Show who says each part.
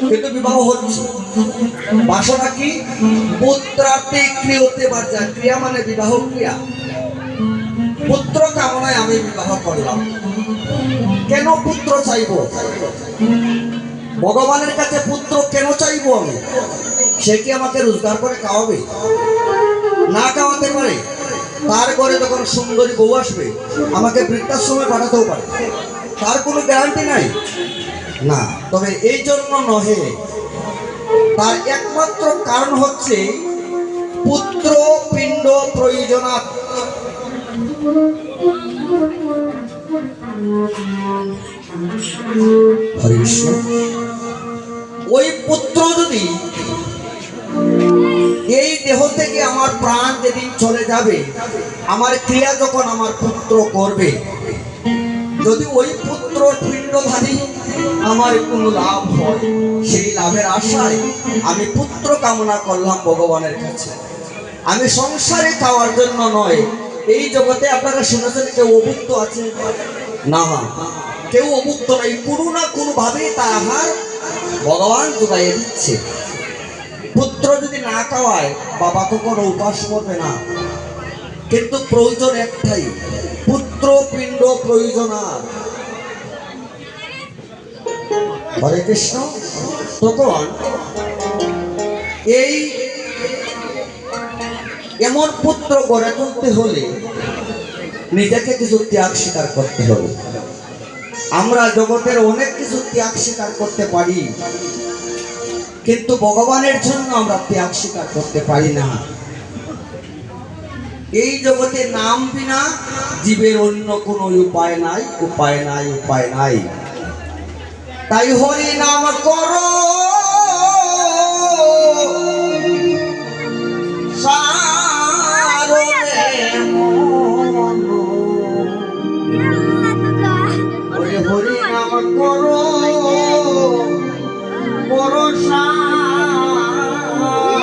Speaker 1: কিন্তু বিবাহ হচ্ছে। বাসনা কি? পুত্রার্থে ক্রিয়তে বার্জা। ক্রিয়া মানে বিবাহ ক্রিয়া। পুত্র কামনায় আমি বিবাহ করলাম। কেন পুত্র চাইব? ভগবানের কাছে পুত্র কেন চাইবো আমি? সে কি আমাকে রোজগার করে খাওয়াবে? না খাওয়াতে পারে। তার ঘরে যখন সুন্দরী বউ আসবে, আমাকে বৃদ্ধাশ্রমে পাঠাতেও পারে, তার কোনো গ্যারান্টি নাই না। তবে এই জন্য নহে, তার একমাত্র কারণ হচ্ছে পুত্র পিণ্ড প্রয়োজনাৎ। ওই পুত্র যদি এই দেহ থেকে আমার প্রাণ যেদিন চলে যাবে, আমার ক্রিয়া যখন আমার পুত্র করবে, যদি ওই পুত্র পিণ্ডধারী আমার কোনো লাভ হয়, সেই লাভের আশায় আমি পুত্র কামনা করলাম ভগবানের কাছে। আমি সংসারে খাওয়ার জন্য নয়। এই জগতে আপনারা শুনেছেন কেউ অভুক্ত আছে? না, কেউ অভুক্ত নাই। কোনো না কোনো ভাবে তার আহার ভগবান যোগাইয়ে দিচ্ছে। পুত্র যদি না খাওয়ায়, বাবা কখনো উপাস করবে না। কিন্তু প্রয়োজন একটাই, পুত্র পিণ্ড প্রয়োজন। হরে কৃষ্ণ। তখন এই এমন পুত্র গড়ে তুলতে হলে নিজেকে কিছু ত্যাগ স্বীকার করতে হবে। আমরা জগতের অনেক কিছু ত্যাগ স্বীকার করতে পারি, কিন্তু ভগবানের জন্য আমরা ত্যাগ স্বীকার করতে পারি না। এই জগতে নাম বিনা জীবের অন্য কোনো উপায় নাই, উপায় নাই, উপায় নাই। তাই হরি নাম করো